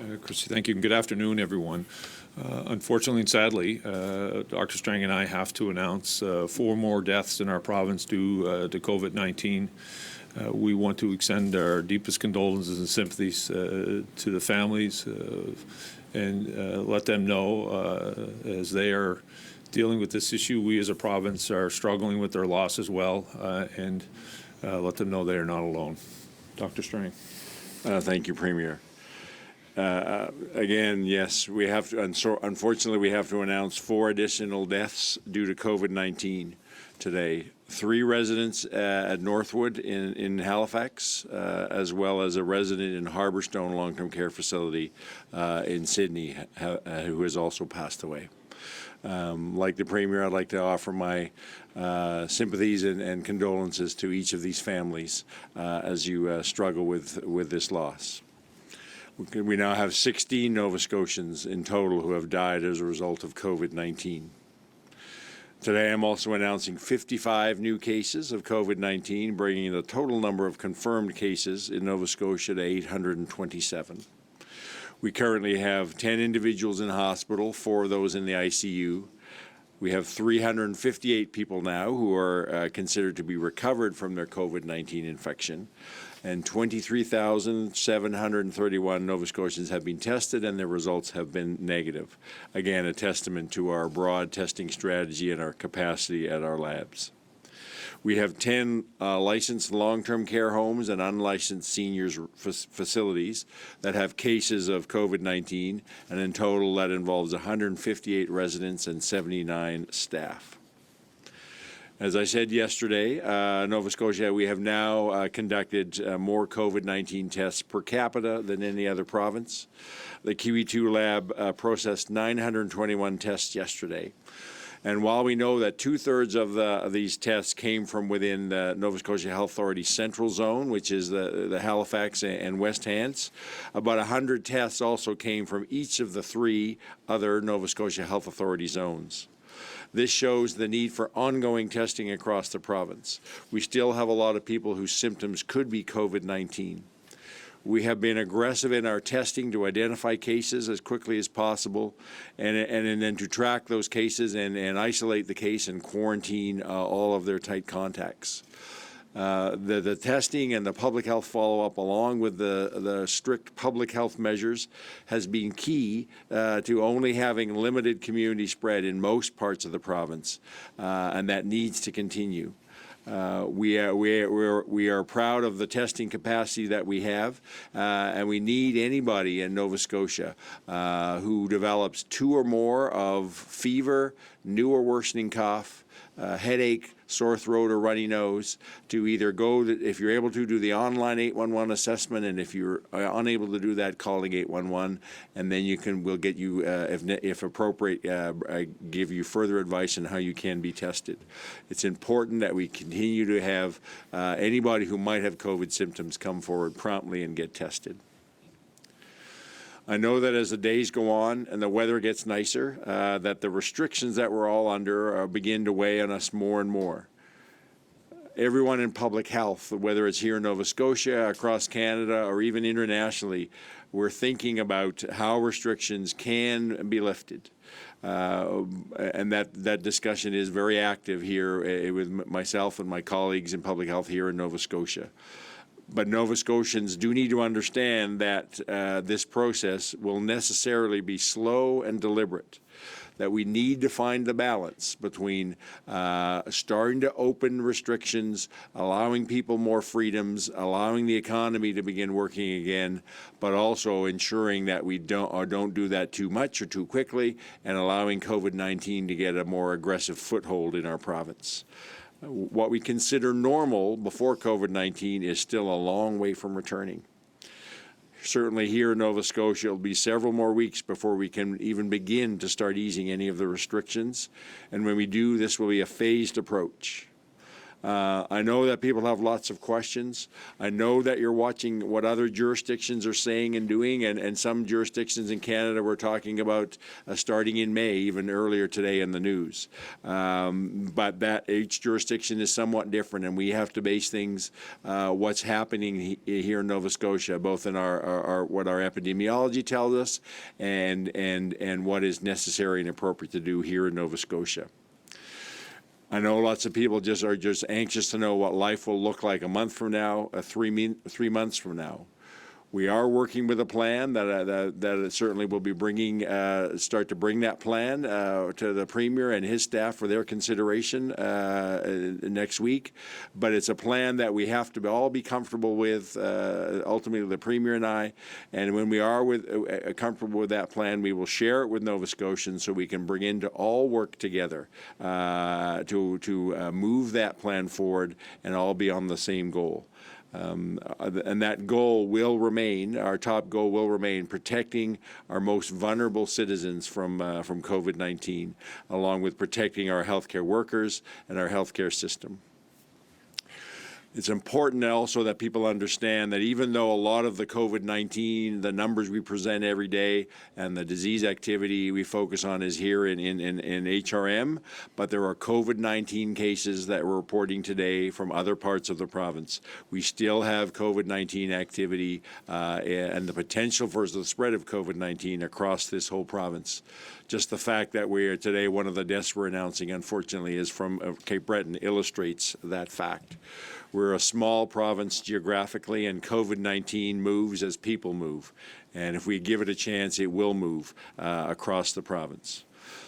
Christy, thank you, and good afternoon, everyone. Unfortunately and sadly, Dr. Strang and I have to announce 4 more deaths in our province due to COVID-19. We want to extend our deepest condolences and sympathies to the families and let them know as they are dealing with this issue, we as a province are struggling with their loss as well, and let them know they are not alone. Dr. Strang. Thank you, Premier. Again, yes, we have to, unfortunately, we have to announce 4 additional deaths due to COVID-19 today. 3 residents at Northwood in Halifax, as well as a resident in Harbourstone Long-Term Care Facility in Sydney, who has also passed away. Like the Premier, I'd like to offer my sympathies and condolences to each of these families as you struggle with this loss. We now have 16 Nova Scotians in total who have died as a result of COVID-19. Today, I'm also announcing 55 new cases of COVID-19, bringing the total number of confirmed cases in Nova Scotia to 827. We currently have 10 individuals in hospital, 4 of those in the ICU. We have 358 people now who are considered to be recovered from their COVID-19 infection, and 23,731 Nova Scotians have been tested and their results have been negative. Again, a testament to our broad testing strategy and our capacity at our labs. We have 10 licensed long-term care homes and unlicensed seniors facilities that have cases of COVID-19, and in total that involves 158 residents and 79 staff. As I said yesterday, Nova Scotia, we have now conducted more COVID-19 tests per capita than any other province. The QE2 lab processed 921 tests yesterday. And while we know that 2/3 of these tests came from within the Nova Scotia Health Authority Central Zone, which is the Halifax and West Hants, about 100 tests also came from each of the 3 other Nova Scotia Health Authority zones. This shows the need for ongoing testing across the province. We still have a lot of people whose symptoms could be COVID-19. We have been aggressive in our testing to identify cases as quickly as possible and then to track those cases and isolate the case and quarantine all of their tight contacts. The testing and the public health follow-up, along with the strict public health measures, has been key to only having limited community spread in most parts of the province, and that needs to continue. We are proud of the testing capacity that we have, and we need anybody in Nova Scotia who develops 2 or more of fever, new or worsening cough, headache, sore throat, or runny nose, to either go, if you're able to, do the online 811 assessment, and if you're unable to do that, calling 811, and then we'll get you, if appropriate, give you further advice on how you can be tested. It's important that we continue to have anybody who might have COVID symptoms come forward promptly and get tested. I know that as the days go on and the weather gets nicer, that the restrictions that we're all under begin to weigh on us more and more. Everyone in public health, whether it's here in Nova Scotia, across Canada, or even internationally, we're thinking about how restrictions can be lifted. And that discussion is very active here with myself and my colleagues in public health here in Nova Scotia. But Nova Scotians do need to understand that this process will necessarily be slow and deliberate, that we need to find the balance between starting to open restrictions, allowing people more freedoms, allowing the economy to begin working again, but also ensuring that we don't do that too much or too quickly, and allowing COVID-19 to get a more aggressive foothold in our province. What we consider normal before COVID-19 is still a long way from returning. Certainly here in Nova Scotia, it'll be several more weeks before we can even begin to start easing any of the restrictions. And when we do, this will be a phased approach. I know that people have lots of questions. I know that you're watching what other jurisdictions are saying and doing, and some jurisdictions in Canada were talking about starting in May, even earlier today in the news. But that each jurisdiction is somewhat different, and we have to base things what's happening here in Nova Scotia, both in our what our epidemiology tells us and what is necessary and appropriate to do here in Nova Scotia. I know lots of people are just anxious to know what life will look like a month from now, 3 months from now. We are working with a plan that certainly will be start to bring that plan to the Premier and his staff for their consideration next week. But it's a plan that we have to all be comfortable with, ultimately the Premier and I. And when we are comfortable with that plan, we will share it with Nova Scotians so we can bring into all work together to move that plan forward and all be on the same goal. And that goal will remain, our top goal will remain, protecting our most vulnerable citizens from COVID-19, along with protecting our healthcare workers and our healthcare system. It's important also that people understand that even though a lot of the COVID-19, the numbers we present every day and the disease activity we focus on is here in HRM, but there are COVID-19 cases that we're reporting today from other parts of the province. We still have COVID-19 activity and the potential for the spread of COVID-19 across this whole province. Just the fact that today, one of the deaths we're announcing, unfortunately, is from Cape Breton illustrates that fact. We're a small province geographically, and COVID-19 moves as people move. And if we give it a chance, it will move across the province.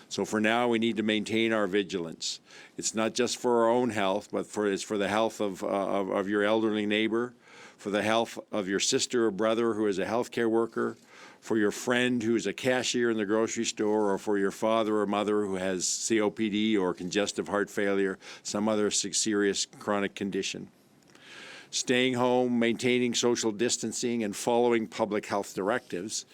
So for now, we need to maintain our vigilance. It's not just for our own health, but it's for the health of your elderly neighbor, for the health of your sister or brother who is a healthcare worker, for your friend who is a cashier in the grocery store, or for your father or mother who has COPD or congestive heart failure, some other serious chronic condition. Staying home, maintaining social distancing, and following public health directives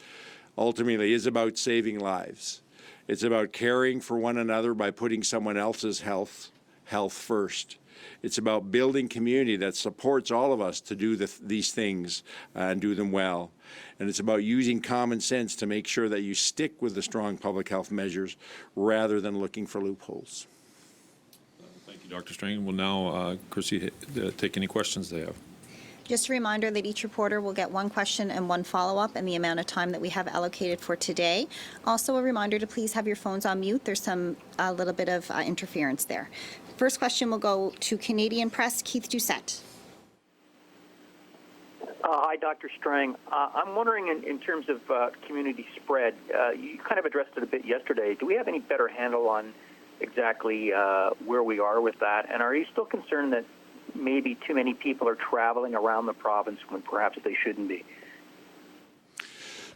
ultimately is about saving lives. It's about caring for one another by putting someone else's health first. It's about building community that supports all of us to do these things and do them well. And it's about using common sense to make sure that you stick with the strong public health measures rather than looking for loopholes. Thank you, Dr. Strang. We'll now, Chrissy, take any questions they have. Just a reminder that each reporter will get one question and one follow-up in the amount of time that we have allocated for today. Also, a reminder to please have your phones on mute. There's a little bit of interference there. First question will go to Canadian Press, Keith Doucette. Hi, Dr. Strang. I'm wondering in terms of community spread, you kind of addressed it a bit yesterday. Do we have any better handle on exactly where we are with that? And are you still concerned that maybe too many people are traveling around the province when perhaps they shouldn't be?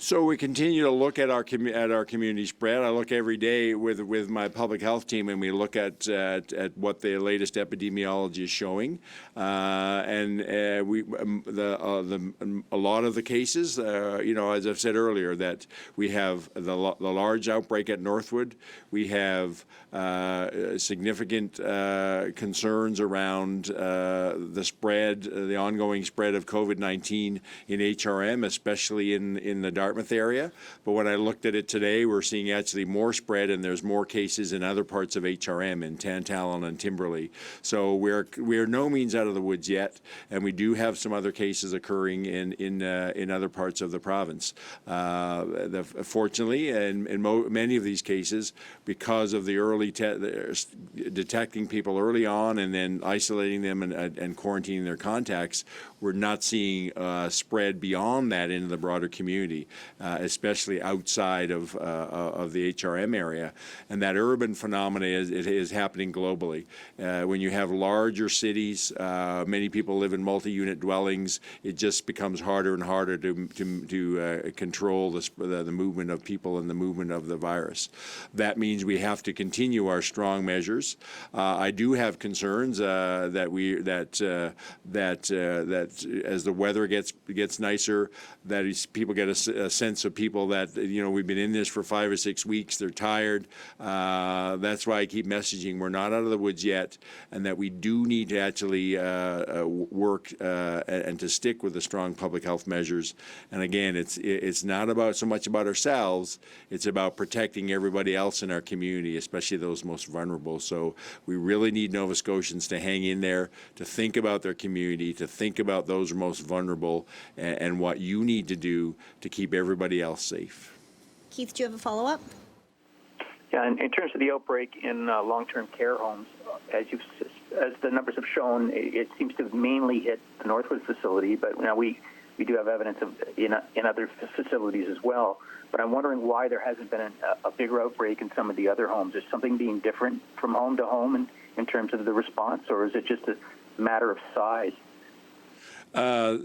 So we continue to look at our community spread. I look every day with my public health team, and we look at what the latest epidemiology is showing. A lot of the cases, as I've said earlier, that we have the large outbreak at Northwood. We have significant concerns around the ongoing spread of COVID-19 in HRM, especially in the Dartmouth area. But when I looked at it today, we're seeing actually more spread, and there's more cases in other parts of HRM, in Tantallon and Timberley. So we're no means out of the woods yet, and we do have some other cases occurring in other parts of the province. Fortunately, in many of these cases, because of the early detecting people early on and then isolating them and quarantining their contacts, we're not seeing spread beyond that into the broader community, especially outside of the HRM area. And that urban phenomena is happening globally. When you have larger cities, many people live in multi-unit dwellings, it just becomes harder and harder to control the movement of people and the movement of the virus. That means we have to continue our strong measures. I do have concerns that as the weather gets nicer, that people get a a sense of people that, we've been in this for 5 or 6 weeks, they're tired. That's why I keep messaging we're not out of the woods yet, and that we do need to actually work and to stick with the strong public health measures. And again, it's not about so much about ourselves, it's about protecting everybody else in our community, especially those most vulnerable. So we really need Nova Scotians to hang in there, to think about their community, to think about those most vulnerable, and what you need to do to keep everybody else safe. Keith, do you have a follow-up? Yeah, in terms of the outbreak in long-term care homes, as the numbers have shown, it seems to have mainly hit the Northwood facility, but now we do have evidence of in other facilities as well. But I'm wondering why there hasn't been a bigger outbreak in some of the other homes. Is something being different from home to home in terms of the response, or is it just a matter of size? I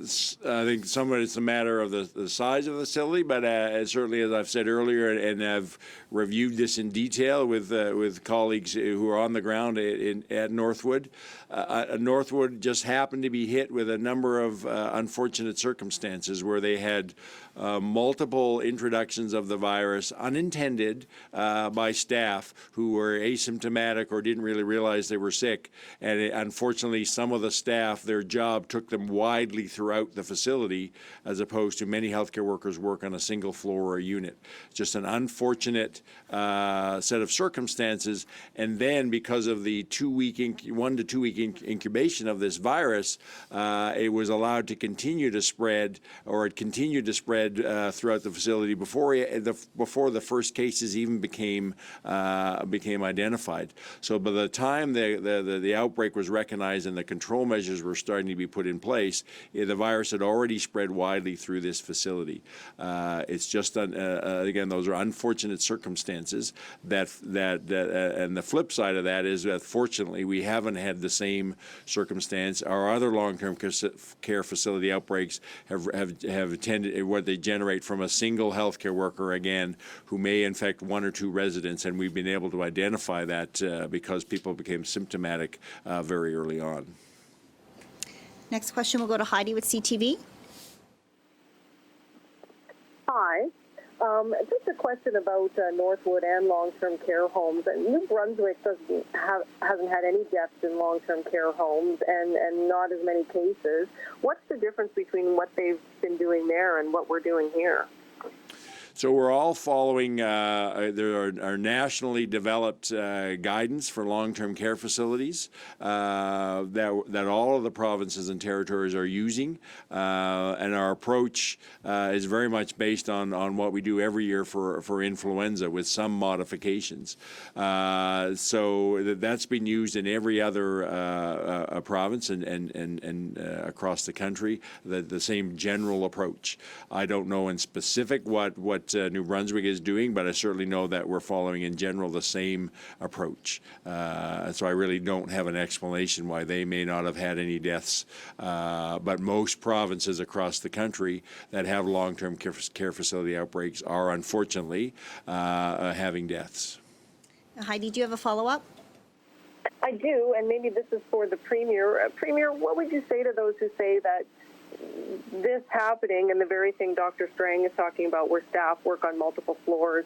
think some of it's a matter of the size of the facility, but certainly, as I've said earlier, and I've reviewed this in detail with colleagues who are on the ground at Northwood. Northwood just happened to be hit with a number of unfortunate circumstances where they had multiple introductions of the virus, unintended by staff who were asymptomatic or didn't really realize they were sick. And unfortunately, some of the staff, their job took them widely throughout the facility, as opposed to many healthcare workers work on a single floor or a unit. Just an unfortunate set of circumstances. And then because of the 1 to 2 week incubation of this virus, it was allowed to continue to spread, or it continued to spread throughout the facility before the first cases even became identified. So by the time the outbreak was recognized and the control measures were starting to be put in place, the virus had already spread widely through this facility. It's just again, those are unfortunate circumstances. And the flip side of that is that fortunately we haven't had the same circumstance. Our other long-term care facility outbreaks have tended what they generate from a single healthcare worker, again, who may infect 1 or 2 residents, and we've been able to identify that because people became symptomatic very early on. Next question will go to Heidi with CTV. Hi. Just a question about Northwood and long-term care homes. New Brunswick hasn't had any deaths in long-term care homes and not as many cases. What's the difference between what they've been doing there and what we're doing here? So we're all following, there are nationally developed guidance for long-term care facilities that all of the provinces and territories are using. And our approach is very much based on what we do every year for influenza, with some modifications. So that's been used in every other province and across the country, the same general approach. I don't know in specific what New Brunswick is doing, but I certainly know that we're following in general the same approach. So I really don't have an explanation why they may not have had any deaths, but most provinces across the country that have long-term care facility outbreaks are unfortunately having deaths. Heidi, do you have a follow-up? I do, and maybe this is for the Premier. Premier, what would you say to those who say that this happening and the very thing Dr. Strang is talking about, where staff work on multiple floors,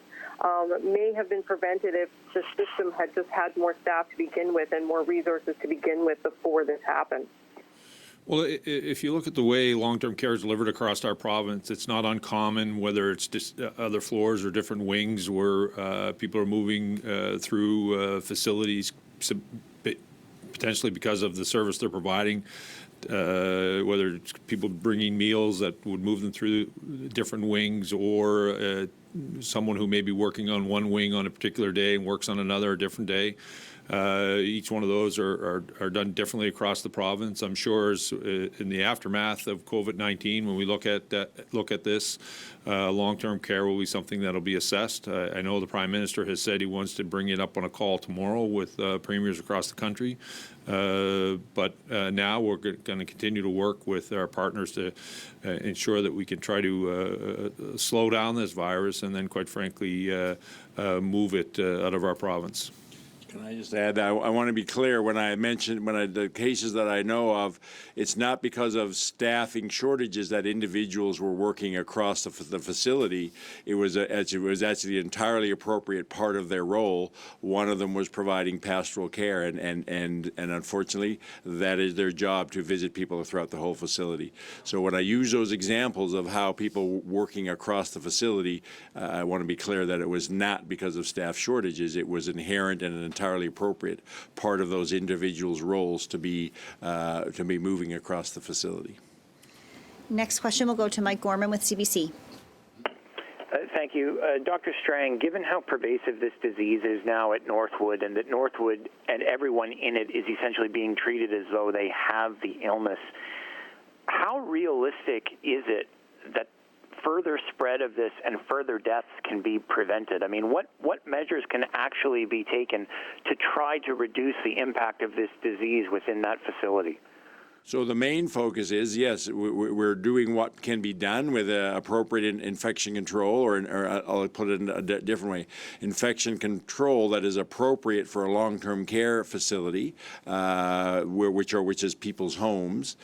may have been prevented if the system had just had more staff to begin with and more resources to begin with before this happened? Well, if you look at the way long-term care is delivered across our province, it's not uncommon, whether it's just other floors or different wings, where people are moving through facilities, potentially because of the service they're providing, whether it's people bringing meals that would move them through different wings, or someone who may be working on one wing on a particular day and works on another a different day. Each one of those are done differently across the province. I'm sure in the aftermath of COVID-19, when we look at this, long-term care will be something that will be assessed. I know the Prime Minister has said he wants to bring it up on a call tomorrow with premiers across the country. But now we're going to continue to work with our partners to ensure that we can try to slow down this virus and then, quite frankly, move it out of our province. Can I just add that I want to be clear when I mentioned the cases that I know of, it's not because of staffing shortages that individuals were working across the facility. It was actually an entirely appropriate part of their role. One of them was providing pastoral care, and unfortunately, that is their job, to visit people throughout the whole facility. So when I use those examples of how people working across the facility, I want to be clear that it was not because of staff shortages. It was inherent and an entirely appropriate part of those individuals' roles to be moving across the facility. Next question will go to Mike Gorman with CBC. Thank you. Dr. Strang, given how pervasive this disease is now at Northwood, and that Northwood and everyone in it is essentially being treated as though they have the illness, how realistic is it that further spread of this and further deaths can be prevented? I mean, what measures can actually be taken to try to reduce the impact of this disease within that facility? So the main focus is, yes, we're doing what can be done with appropriate infection control, or I'll put it in a different way, infection control that is appropriate for a long-term care facility, which is people's homes,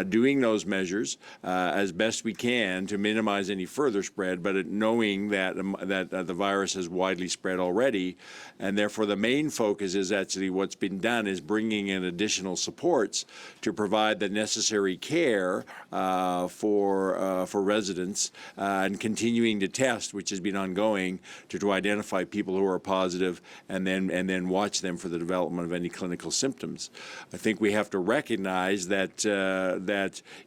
doing those measures as best we can to minimize any further spread, but knowing that the virus has widely spread already, and therefore the main focus is actually what's been done is bringing in additional supports to provide the necessary care for residents, and continuing to test, which has been ongoing, to identify people who are positive and then watch them for the development of any clinical symptoms. I think we have to recognize that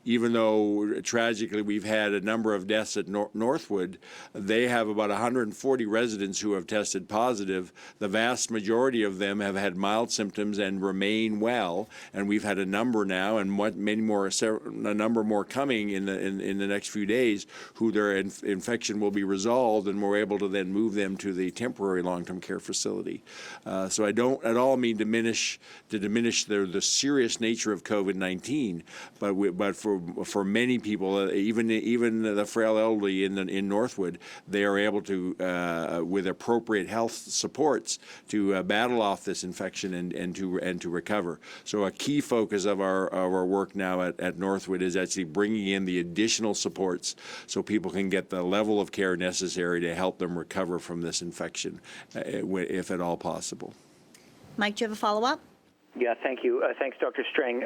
even though tragically we've had a number of deaths at Northwood, they have about 140 residents who have tested positive. The vast majority of them have had mild symptoms and remain well, and we've had a number now, and a number more coming in the next few days, who their infection will be resolved, and we're able to then move them to the temporary long-term care facility. So I don't at all mean to diminish the serious nature of COVID-19, but for many people, even the frail elderly in Northwood, they are able to, with appropriate health supports, to battle off this infection and to recover. So a key focus of our work now at Northwood is actually bringing in the additional supports so people can get the level of care necessary to help them recover from this infection, if at all possible. Mike, do you have a follow-up? Yeah, thank you. Thanks, Dr. Strang.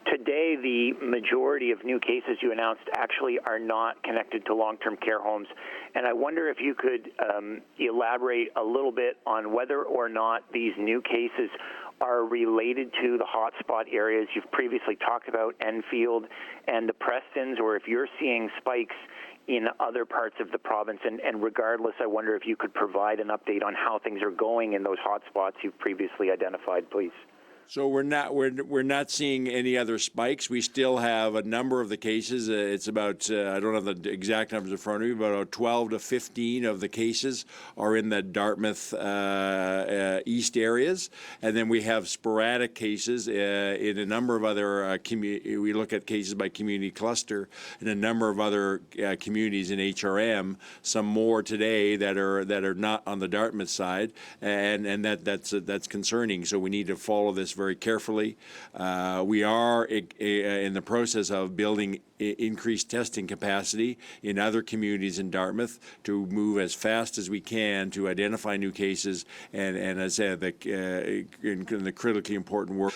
Today, the majority of new cases you announced actually are not connected to long-term care homes. And I wonder if you could elaborate a little bit on whether or not these new cases are related to the hotspot areas you've previously talked about, Enfield and the Prestons, or if you're seeing spikes in other parts of the province. And regardless, I wonder if you could provide an update on how things are going in those hotspots you've previously identified, please. So we're not seeing any other spikes. We still have a number of the cases. It's about I don't have the exact numbers in front of me, but about 12 to 15 of the cases are in the Dartmouth east areas, and then we have sporadic cases in a number of other we look at cases by community cluster in a number of other communities in HRM. Some more today that are not on the Dartmouth side, and that's concerning. So we need to follow this very carefully. We are in the process of building increased testing capacity in other communities in Dartmouth to move as fast as we can to identify new cases and as I said, in the critically important work.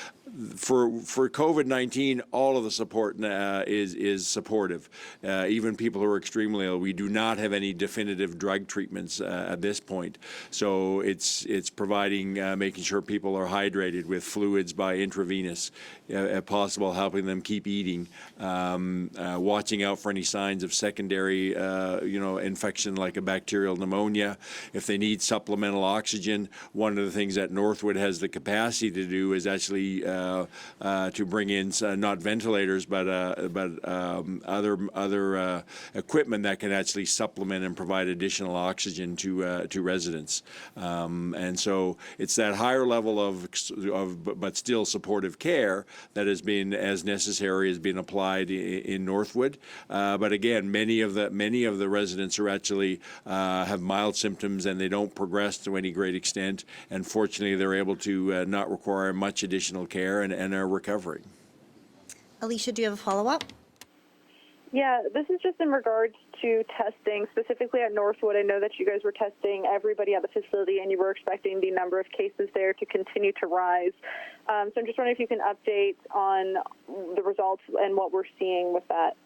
For COVID-19, all of the support is supportive. Even people who are extremely ill, we do not have any definitive drug treatments at this point. So it's providing, making sure people are hydrated with fluids by intravenous, if possible, helping them keep eating, watching out for any signs of secondary, infection like a bacterial pneumonia. If they need supplemental oxygen, one of the things that Northwood has the capacity to do is actually to bring in not ventilators but other equipment that can actually supplement and provide additional oxygen to residents. And so it's that higher level of but still supportive care that has been as necessary has been applied in Northwood. But again, many of the residents are actually have mild symptoms and they don't progress to any great extent. And fortunately, they're able to not require much additional care and are recovering. Alicia, do you have a follow-up? Yeah, this is just in regards to testing, specifically at Northwood. I know that you guys were testing everybody at the facility, and you were expecting the number of cases there to continue to rise. So I'm just wondering if you can update on the results and what we're seeing with that.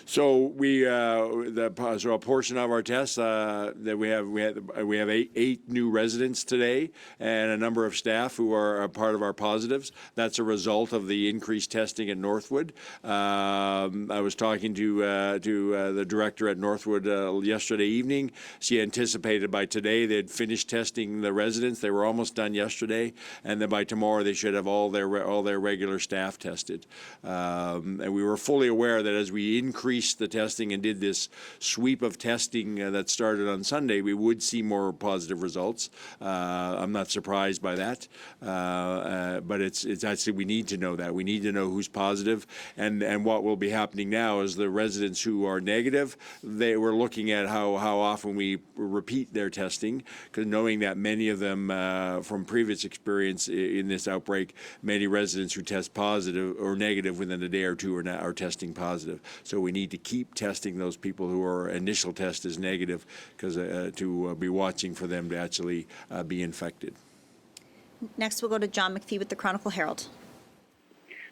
So so a portion of our tests that we have eight new residents today and a number of staff who are a part of our positives. That's a result of the increased testing at Northwood. I was talking to the director at Northwood yesterday evening. She anticipated by today they'd finished testing the residents. They were almost done yesterday, and then by tomorrow they should have all their regular staff tested. And we were fully aware that as we increased the testing and did this sweep of testing that started on Sunday, we would see more positive results. I'm not surprised by that, but it's actually we need to know that. We need to know who's positive, and what will be happening now is the residents who are negative, we're looking at how often we repeat their testing, because knowing that many of them from previous experience in this outbreak, many residents who test positive or negative within a day or two are testing positive. So we need to keep testing those people who are initial test is negative, because to be watching for them to actually be infected. Next, we'll go to John McPhee with the Chronicle Herald.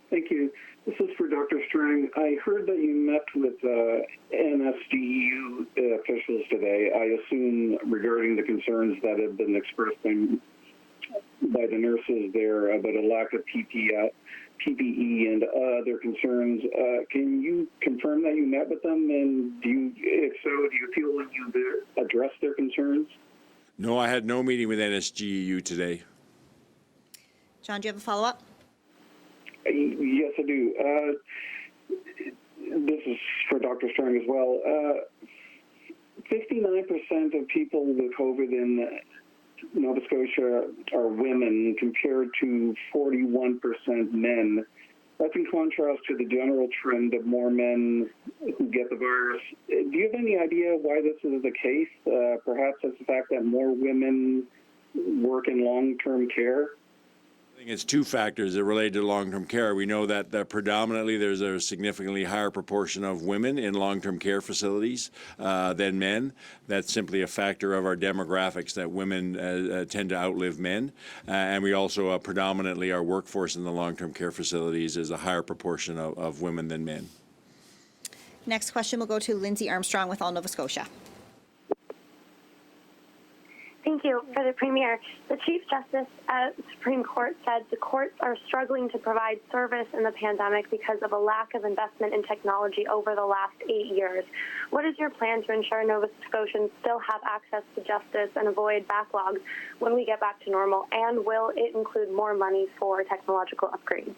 Thank you. This is for Dr. Strang. I heard that you met with NSGEU officials today, I assume regarding the concerns that have been expressed by the nurses there about a lack of PPE and other concerns. Can you confirm that you met with them, and if so, do you feel you addressed their concerns? No, I had no meeting with NSGEU today. John, do you have a follow-up? Yes, I do. This is for Dr. Strang as well. 59% of people with COVID in Nova Scotia are women compared to 41% men. That's in contrast to the general trend of more men who get the virus. Do you have any idea why this is the case? Perhaps it's the fact that more women work in long-term care? I think it's two factors that relate to long-term care. We know that predominantly there's a significantly higher proportion of women in long-term care facilities than men. That's simply a factor of our demographics, that women tend to outlive men. And we also predominantly our workforce in the long-term care facilities is a higher proportion of women than men. Next question will go to Lindsay Armstrong with All Nova Scotia. Thank you. For the Premier, the Chief Justice at the Supreme Court said the courts are struggling to provide service in the pandemic because of a lack of investment in technology over the last 8 years. What is your plan to ensure Nova Scotians still have access to justice and avoid backlogs when we get back to normal? And will it include more money for technological upgrades?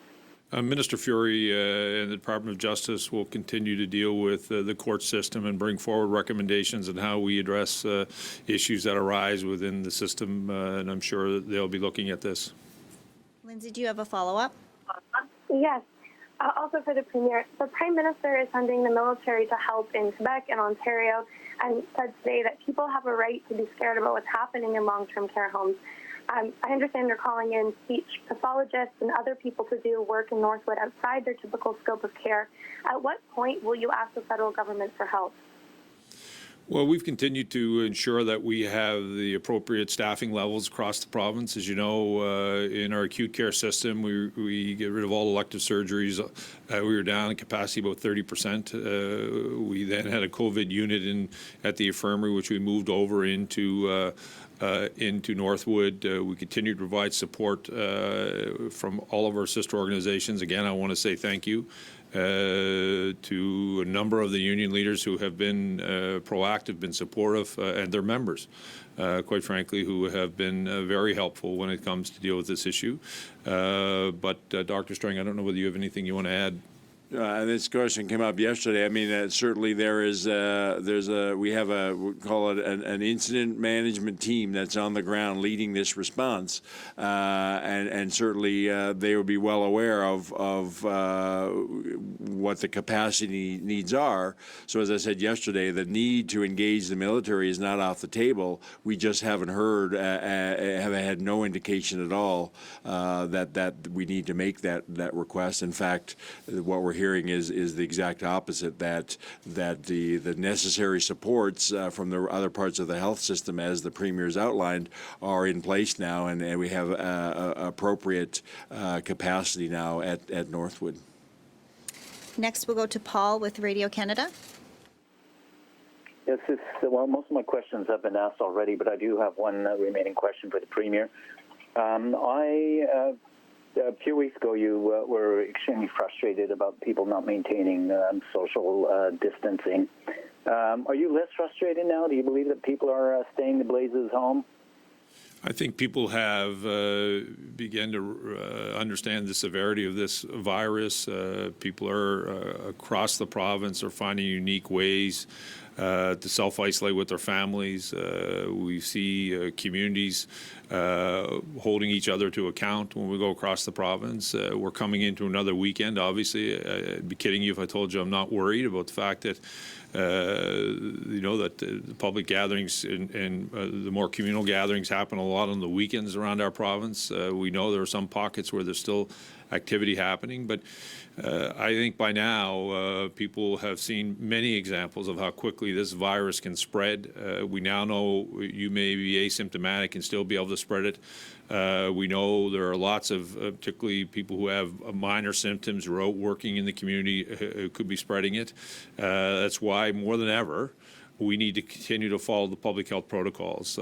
Minister Fury and the Department of Justice will continue to deal with the court system and bring forward recommendations on how we address issues that arise within the system, and I'm sure that they'll be looking at this. Lindsay, do you have a follow-up? Yes. Also for the Premier, the Prime Minister is sending the military to help in Quebec and Ontario, and said today that people have a right to be scared about what's happening in long-term care homes. I understand you're calling in speech pathologists and other people to do work in Northwood outside their typical scope of care. At what point will you ask the federal government for help? Well, we've continued to ensure that we have the appropriate staffing levels across the province. As you know, in our acute care system, we get rid of all elective surgeries. We were down in capacity about 30%. We then had a COVID unit at the infirmary, which we moved over into Northwood. We continue to provide support from all of our sister organizations. Again, I want to say thank you. to a number of the union leaders who have been proactive, been supportive, and their members, quite frankly, who have been very helpful when it comes to deal with this issue. But Dr. Strang, I don't know whether you have anything you want to add. This question came up yesterday. I mean, certainly we have we call it an incident management team that's on the ground leading this response, and certainly they would be well aware of what the capacity needs are. So as I said yesterday, the need to engage the military is not off the table. We just haven't heard, have had no indication at all that we need to make that request. In fact, what we're hearing is the exact opposite, that the necessary supports from the other parts of the health system, as the Premier's outlined, are in place now, and we have appropriate capacity now at Northwood. Next, we'll go to Paul with Radio Canada. Yes, well, most of my questions have been asked already, but I do have one remaining question for the Premier. A few weeks ago, you were extremely frustrated about people not maintaining social distancing. Are you less frustrated now? Do you believe that people are staying the blazes home? I think people have begun to understand the severity of this virus. People are across the province are finding unique ways to self-isolate with their families. We see communities holding each other to account when we go across the province. We're coming into another weekend, obviously. I'd be kidding you if I told you I'm not worried about the fact that that the public gatherings and the more communal gatherings happen a lot on the weekends around our province. We know there are some pockets where there's still activity happening, but I think by now people have seen many examples of how quickly this virus can spread. We now know you may be asymptomatic and still be able to spread it. We know there are lots of, particularly people who have minor symptoms who are out working in the community who could be spreading it. That's why more than ever we need to continue to follow the public health protocols.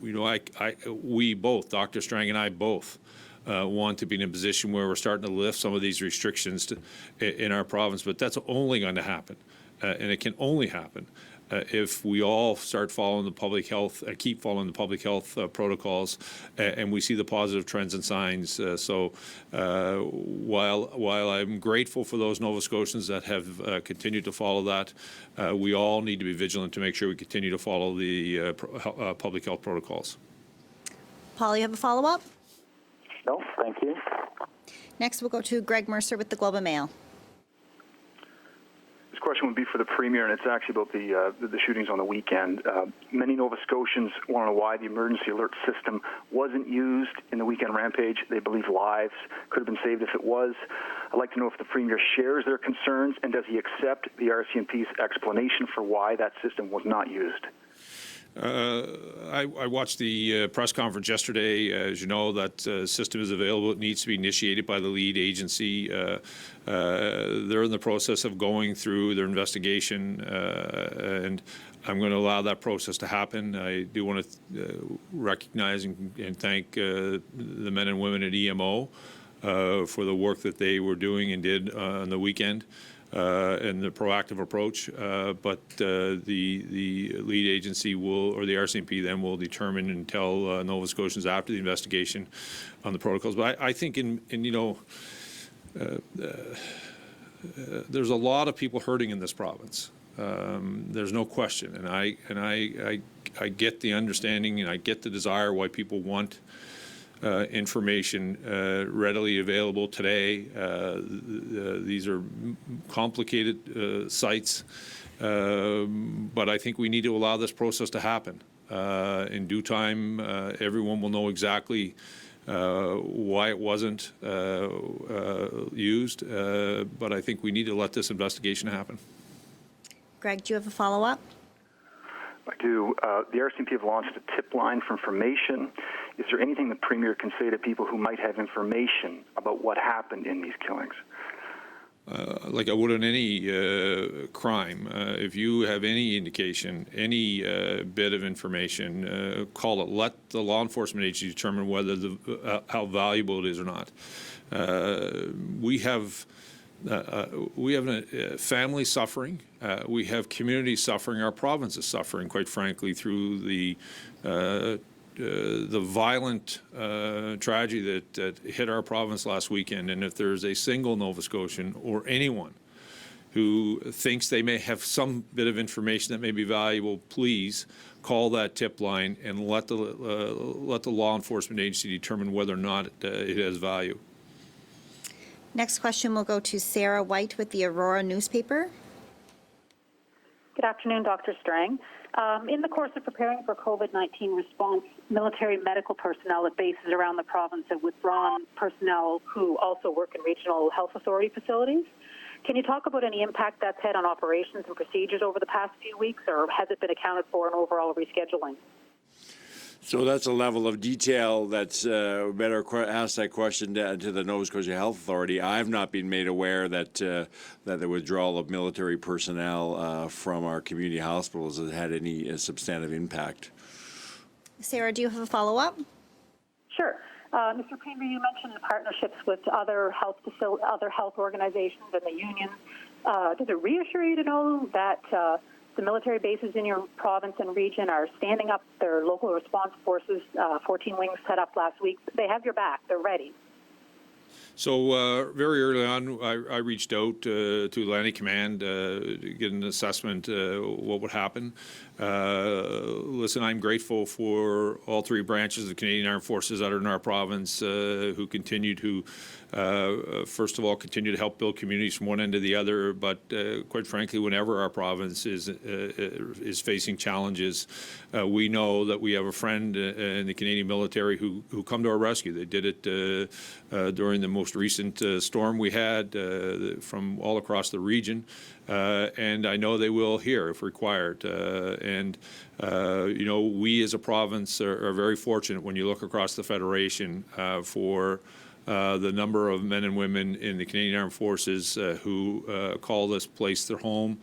We both, Dr. Strang and I both, want to be in a position where we're starting to lift some of these restrictions in our province, but that's only going to happen, and it can only happen if we all start following the public health, keep following the public health protocols, and we see the positive trends and signs. So while I'm grateful for those Nova Scotians that have continued to follow that, we all need to be vigilant to make sure we continue to follow the public health protocols. Paul, you have a follow-up? No, thank you. Next, we'll go to Greg Mercer with the Globe and Mail. This question would be for the Premier, and it's actually about the shootings on the weekend. Many Nova Scotians want to know why the emergency alert system wasn't used in the weekend rampage. They believe lives could have been saved if it was. I'd like to know if the Premier shares their concerns, and does he accept the RCMP's explanation for why that system was not used? I watched the press conference yesterday. As you know, that system is available. It needs to be initiated by the lead agency. They're in the process of going through their investigation, and I'm going to allow that process to happen. I do want to recognize and thank the men and women at EMO for the work that they were doing and did on the weekend. And the proactive approach, but the lead agency will, or the RCMP then will determine and tell Nova Scotians after the investigation on the protocols. But I think there's a lot of people hurting in this province. There's no question, and I get the understanding and I get the desire why people want information readily available today. These are complicated sites, but I think we need to allow this process to happen. In due time, everyone will know exactly why it wasn't used, but I think we need to let this investigation happen. Greg, do you have a follow-up? I do. The RCMP have launched a tip line for information. Is there anything the Premier can say to people who might have information about what happened in these killings? Like I would on any crime, if you have any indication, any bit of information, call it. Let the law enforcement agency determine whether how valuable it is or not. We have we have a family suffering. We have communities suffering. Our province is suffering, quite frankly, through the violent tragedy that hit our province last weekend. And if there's a single Nova Scotian or anyone who thinks they may have some bit of information that may be valuable, please call that tip line and let the law enforcement agency determine whether or not it has value. Next question will go to Sarah White with the Aurora newspaper. Good afternoon, Dr. Strang. In the course of preparing for COVID-19 response, military medical personnel at bases around the province have withdrawn personnel who also work in regional health authority facilities. Can you talk about any impact that's had on operations and procedures over the past few weeks, or has it been accounted for in overall rescheduling? So that's a level of detail that's better ask that question to the Nova Scotia Health Authority. I've not been made aware that the withdrawal of military personnel from our community hospitals has had any substantive impact. Sarah, do you have a follow-up? Sure. Mr. Premier, you mentioned the partnerships with other health organizations and the unions. Does it reassure you to know that the military bases in your province and region are standing up their local response forces, 14 wings set up last week? They have your back. They're ready. So very early on, I reached out to Atlantic Command to get an assessment what would happen. Listen, I'm grateful for all three branches of the Canadian Armed Forces that are in our province who continue to, first of all, continue to help build communities from one end to the other. But quite frankly, whenever our province is facing challenges, we know that we have a friend in the Canadian military who come to our rescue. They did it during the most recent storm we had from all across the region. And I know they will here if required. You know, we as a province are very fortunate when you look across the Federation for the number of men and women in the Canadian Armed Forces who call this place their home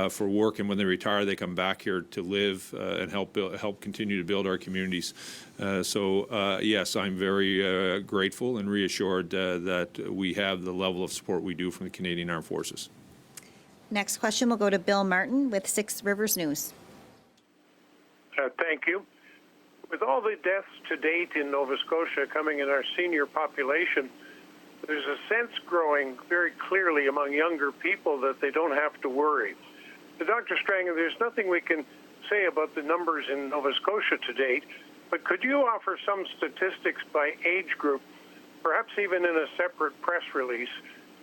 for work, and when they retire, they come back here to live and help continue to build our communities. So yes, I'm very grateful and reassured that we have the level of support we do from the Canadian Armed Forces. Next question will go to Bill Martin with 6 Rivers News. Thank you. With all the deaths to date in Nova Scotia coming in our senior population, there's a sense growing very clearly among younger people that they don't have to worry. Dr. Strang, there's nothing we can say about the numbers in Nova Scotia to date, but could you offer some statistics by age group, perhaps even in a separate press release,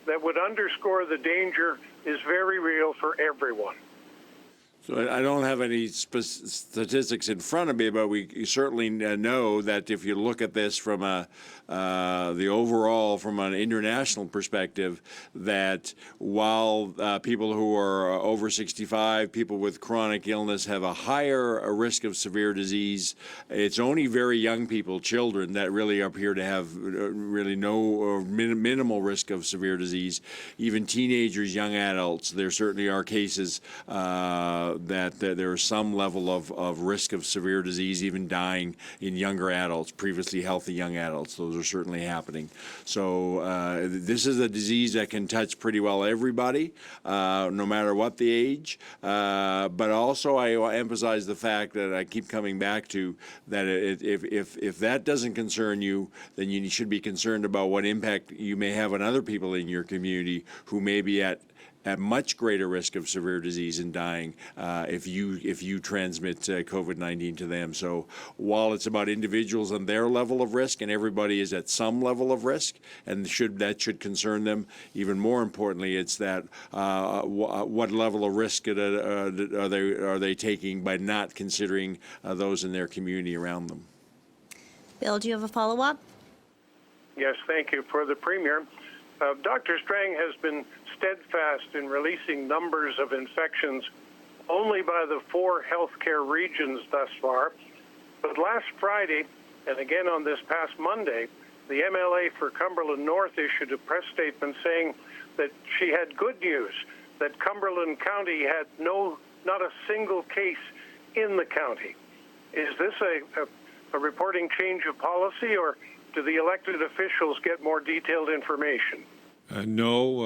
that would underscore the danger is very real for everyone? So I don't have any statistics in front of me, but we certainly know that if you look at this from the overall, from an international perspective, that while people who are over 65, people with chronic illness have a higher risk of severe disease, it's only very young people, children, that really appear to have really no or minimal risk of severe disease. Even teenagers, young adults, there certainly are cases that there is some level of risk of severe disease, even dying in younger adults, previously healthy young adults. Those are certainly happening. So this is a disease that can touch pretty well everybody, no matter what the age. But also I emphasize the fact that I keep coming back to that if that doesn't concern you, then you should be concerned about what impact you may have on other people in your community who may be at much greater risk of severe disease and dying if you transmit COVID-19 to them. So while it's about individuals and their level of risk, and everybody is at some level of risk, and that should concern them, even more importantly, it's that what level of risk are they taking by not considering those in their community around them. Bill, do you have a follow-up? Yes, thank you. For the Premier, Dr. Strang has been steadfast in releasing numbers of infections only by the 4 healthcare regions thus far. But last Friday, and again on this past Monday, the MLA for Cumberland North issued a press statement saying that she had good news, that Cumberland County had not a single case in the county. Is this a reporting change of policy, or do the elected officials get more detailed information? No,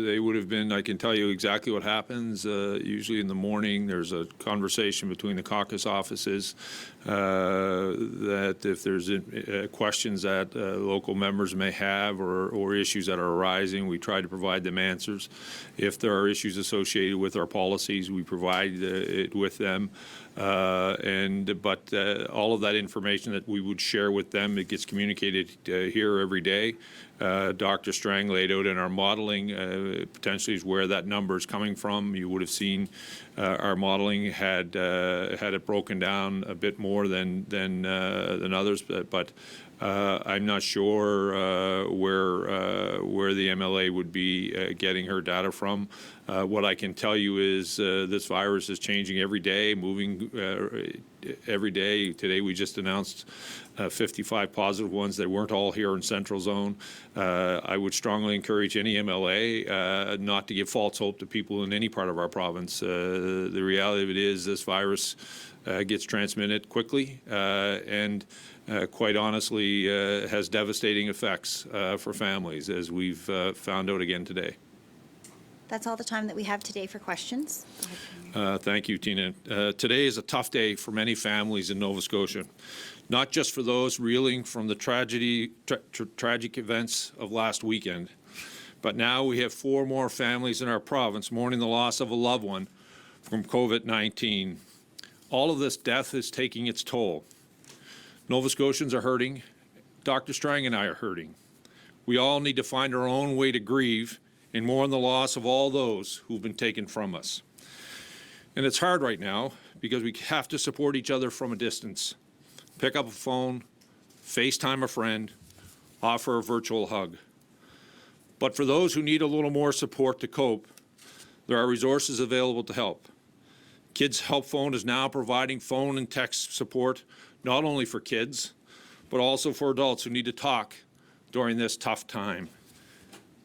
they would have been, I can tell you exactly what happens. Usually in the morning, there's a conversation between the caucus offices that if there's questions that local members may have or issues that are arising, we try to provide them answers. If there are issues associated with our policies, we provide it with them. But all of that information that we would share with them, it gets communicated here every day. Dr. Strang laid out in our modeling potentially is where that number is coming from. You would have seen our modeling had it broken down a bit more than others, but I'm not sure where the MLA would be getting her data from. What I can tell you is this virus is changing every day, moving every day. Today we just announced 55 positive ones. They weren't all here in Central Zone. I would strongly encourage any MLA not to give false hope to people in any part of our province. The reality of it is this virus gets transmitted quickly and quite honestly has devastating effects for families, as we've found out again today. That's all the time that we have today for questions. Thank you, Tina. Today is a tough day for many families in Nova Scotia, not just for those reeling from the tragic events of last weekend, but now we have 4 more families in our province mourning the loss of a loved one from COVID-19. All of this death is taking its toll. Nova Scotians are hurting. Dr. Strang and I are hurting. We all need to find our own way to grieve and mourn the loss of all those who've been taken from us. And it's hard right now because we have to support each other from a distance. Pick up a phone, FaceTime a friend, offer a virtual hug. But for those who need a little more support to cope, there are resources available to help. Kids Help Phone is now providing phone and text support not only for kids, but also for adults who need to talk during this tough time.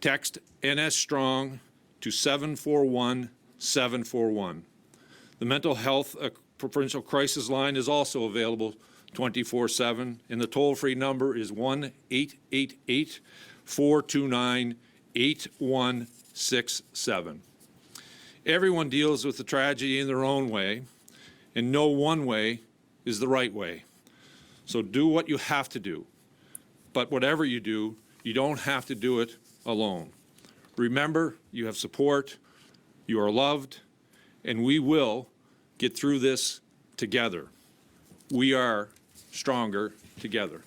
Text NS Strong to 741-741. The Mental Health Provincial Crisis Line is also available 24/7, and the toll-free number is 1-888-429-8167. Everyone deals with the tragedy in their own way, and no one way is the right way. So do what you have to do. But whatever you do, you don't have to do it alone. Remember, you have support, you are loved, and we will get through this together. We are stronger together.